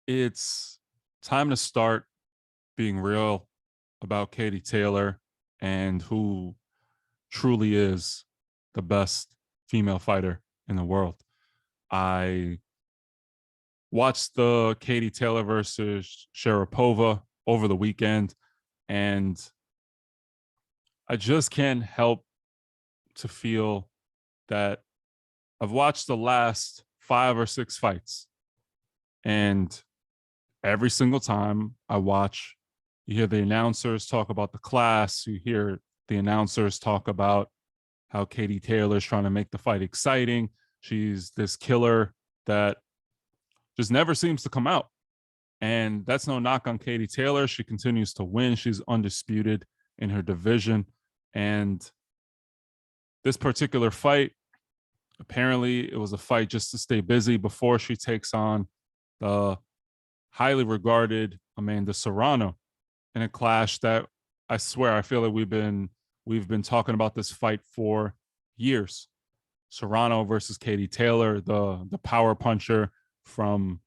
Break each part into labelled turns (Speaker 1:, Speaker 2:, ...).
Speaker 1: It's time to start being real about Katie Taylor and who truly is the best female fighter in the world. I watched the Katie Taylor versus Sharapova over the weekend, and I just can't help to feel that I've watched the last 5 or 6 fights, and every single time I watch, you hear the announcers talk about the class, you hear the announcers talk about how Katie Taylor is trying to make the fight exciting. She's this killer that just never seems to come out. And that's no knock on Katie Taylor. She continues to win. She's undisputed in her division. And this particular fight, apparently, it was a fight just to stay busy before she takes on the highly regarded Amanda Serrano in a clash that I swear I feel like we've been talking about this fight for years. Serrano versus Katie Taylor, the power puncher from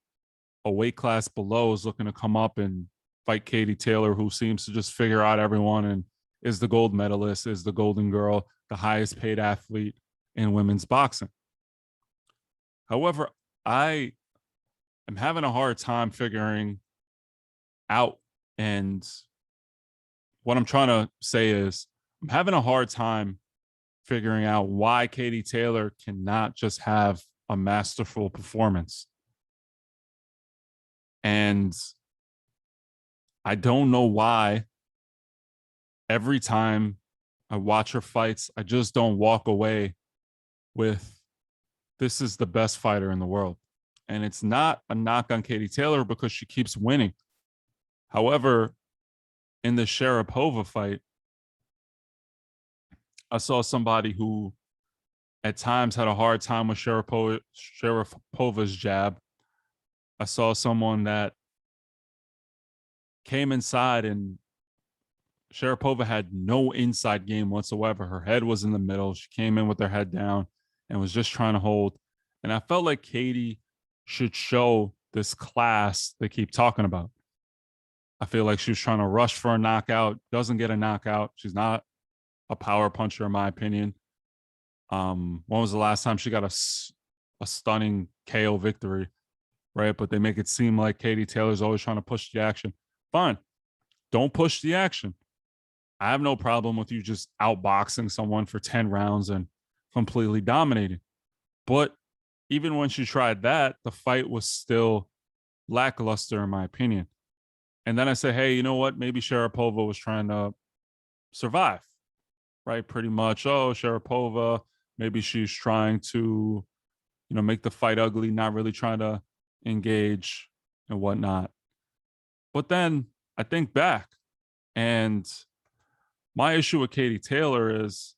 Speaker 1: a weight class below, is looking to come up and fight Katie Taylor, who seems to just figure out everyone and is the gold medalist, is the golden girl, the highest paid athlete in women's boxing. However, I am having a hard time figuring out, and what I'm trying to say is I'm having a hard time figuring out why Katie Taylor cannot just have a masterful performance. And I don't know why every time I watch her fights, I just don't walk away with this is the best fighter in the world. And it's not a knock on Katie Taylor because she keeps winning. However, in the Sharapova fight, I saw somebody who at times had a hard time with Sharapova's jab. I saw someone that came inside, and Sharapova had no inside game whatsoever. Her head was in the middle. She came in with her head down and was just trying to hold. And I felt like Katie should show this class they keep talking about. I feel like she was trying to rush for a knockout, doesn't get a knockout. She's not a power puncher, in my opinion. When was the last time she got a stunning KO victory, right? But they make it seem like Katie Taylor's always trying to push the action. Fine. Don't push the action. I have no problem with you just outboxing someone for 10 rounds and completely dominating. But even when she tried that, the fight was still lackluster, in my opinion. And then I say, hey, you know what? Maybe Sharapova was trying to survive, right? Pretty much. Oh, Sharapova, maybe she's trying to, make the fight ugly, not really trying to engage and whatnot. But then I think back, and my issue with Katie Taylor is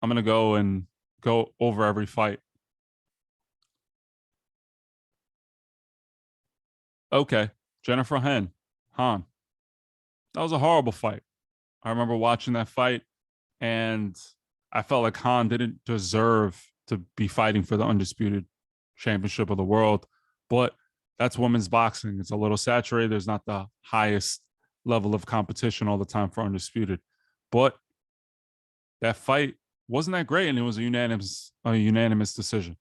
Speaker 1: I'm going to go over every fight. Okay, Jennifer Hahn. That was a horrible fight. I remember watching that fight, and I felt like Hahn didn't deserve to be fighting for the undisputed championship of the world. But that's women's boxing. It's a little saturated. There's not the highest level of competition all the time for undisputed. But that fight wasn't that great, and it was a unanimous decision.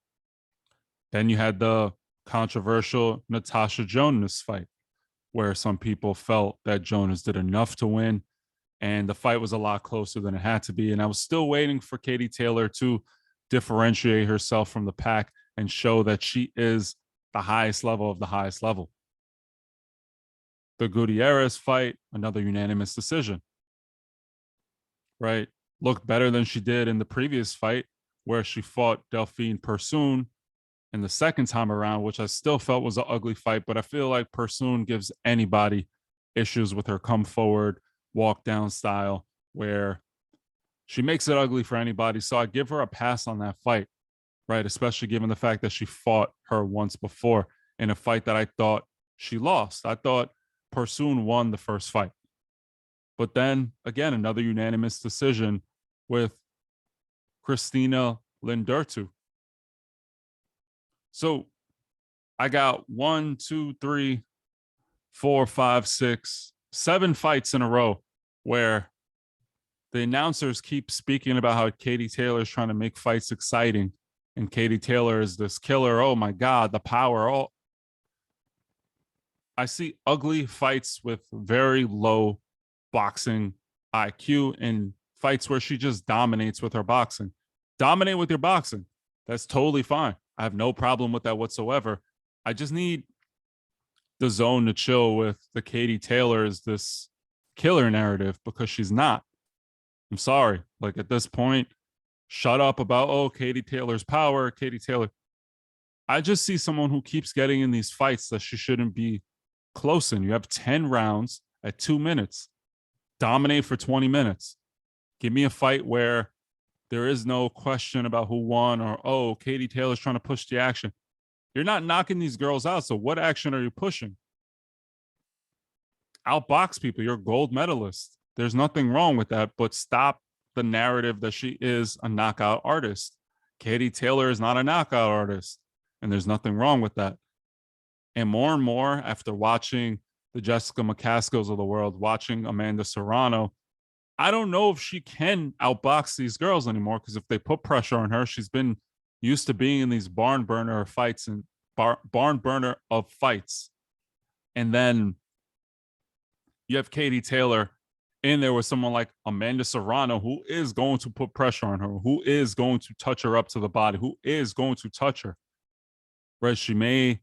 Speaker 1: Then you had the controversial Natasha Jonas fight, where some people felt that Jonas did enough to win, and the fight was a lot closer than it had to be. And I was still waiting for Katie Taylor to differentiate herself from the pack and show that she is the highest level of the highest level. The Gutierrez fight, another unanimous decision, right? Looked better than she did in the previous fight where she fought Delphine Persoon in the second time around, which I still felt was an ugly fight. But I feel like Persoon gives anybody issues with her come forward, walk down style, where she makes it ugly for anybody. So I give her a pass on that fight, right? Especially given the fact that she fought her once before in a fight that I thought she lost. I thought Persoon won the first fight. But then again, another unanimous decision with Christina Lindertu. So I got 7 fights in a row where the announcers keep speaking about how Katie Taylor is trying to make fights exciting. And Katie Taylor is this killer. Oh my God, the power. Oh, I see ugly fights with very low boxing IQ and fights where she just dominates with her boxing. Dominate with your boxing. That's totally fine. I have no problem with that whatsoever. I just need the zone to chill with the Katie Taylor is this killer narrative because she's not. I'm sorry. Like at this point, shut up about, oh, Katie Taylor's power, Katie Taylor. I just see someone who keeps getting in these fights that she shouldn't be close in. You have 10 rounds at 2 minutes. Dominate for 20 minutes. Give me a fight where there is no question about who won or, oh, Katie Taylor's trying to push the action. You're not knocking these girls out. So what action are you pushing? Outbox people. You're a gold medalist. There's nothing wrong with that, but stop the narrative that she is a knockout artist. Katie Taylor is not a knockout artist, and there's nothing wrong with that. And more, after watching the Jessica McCaskills of the world, watching Amanda Serrano, I don't know if she can outbox these girls anymore because if they put pressure on her, she's been used to being in these barn burner fights and barn burner of fights. And then you have Katie Taylor in there with someone like Amanda Serrano, who is going to put pressure on her, who is going to touch her up to the body, who is going to touch her. Right? She may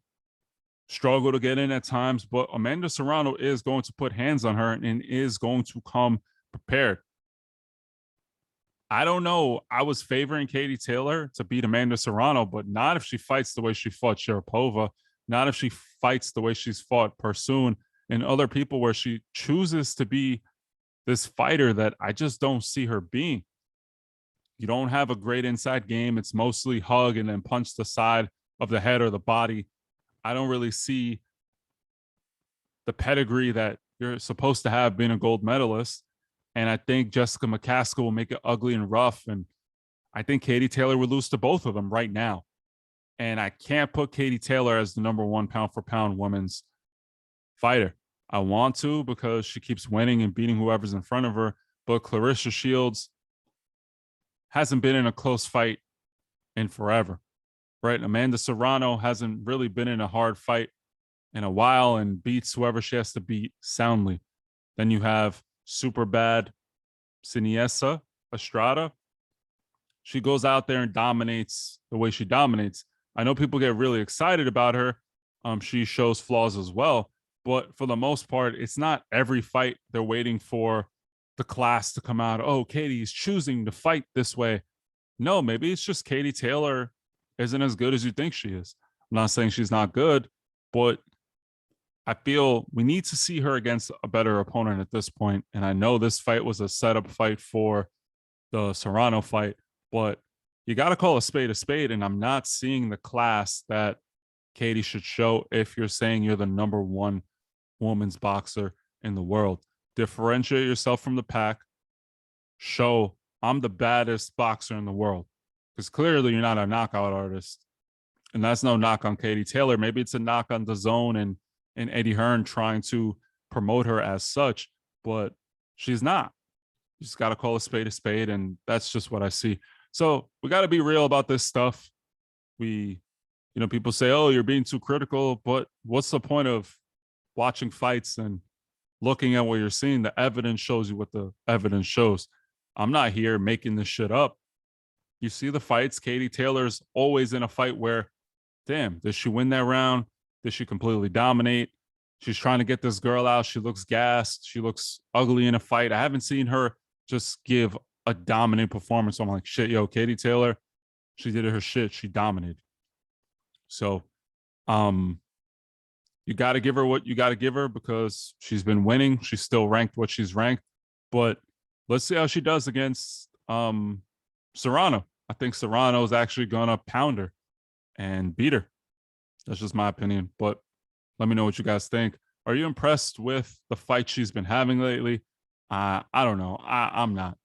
Speaker 1: struggle to get in at times, but Amanda Serrano is going to put hands on her and is going to come prepared. I don't know. I was favoring Katie Taylor to beat Amanda Serrano, but not if she fights the way she fought Sharapova, not if she fights the way she's fought Persoon and other people where she chooses to be this fighter that I just don't see her being. You don't have a great inside game. It's mostly hug and then punch the side of the head or the body. I don't really see the pedigree that you're supposed to have being a gold medalist. And I think Jessica McCaskill will make it ugly and rough. And I think Katie Taylor would lose to both of them right now. And I can't put Katie Taylor as the number one pound for pound women's fighter. I want to because she keeps winning and beating whoever's in front of her. But Clarissa Shields hasn't been in a close fight in forever, right? Amanda Serrano hasn't really been in a hard fight in a while and beats whoever she has to beat soundly. Then you have super bad Siniesa Estrada. She goes out there and dominates the way she dominates. I know people get really excited about her. She shows flaws as well. But for the most part, it's not every fight they're waiting for the class to come out. Oh, Katie's choosing to fight this way. No, maybe it's just Katie Taylor isn't as good as you think she is. I'm not saying she's not good, but I feel we need to see her against a better opponent at this point. And I know this fight was a setup fight for the Serrano fight, but you got to call a spade, and I'm not seeing the class that Katie should show if you're saying you're the number one women's boxer in the world. Differentiate yourself from the pack. Show I'm the baddest boxer in the world. Because clearly you're not a knockout artist. And that's no knock on Katie Taylor. Maybe it's a knock on DAZN and Eddie Hearn trying to promote her as such, but she's not. You just got to call a spade, and that's just what I see. So we got to be real about this stuff. People say, oh, you're being too critical, but what's the point of watching fights and looking at what you're seeing? The evidence shows you what the evidence shows. I'm not here making this shit up. You see the fights. Katie Taylor's always in a fight where, damn, did she win that round? Did she completely dominate? She's trying to get this girl out. She looks gassed. She looks ugly in a fight. I haven't seen her just give a dominant performance. So I'm like, shit, yo, Katie Taylor, she did her shit. She dominated. So you got to give her what you got to give her because she's been winning. She's still ranked what she's ranked. But let's see how she does against Serrano. I think Serrano is actually going to pound her and beat her. That's just my opinion. But let me know what you guys think. Are you impressed with the fight she's been having lately? I don't know. I'm not.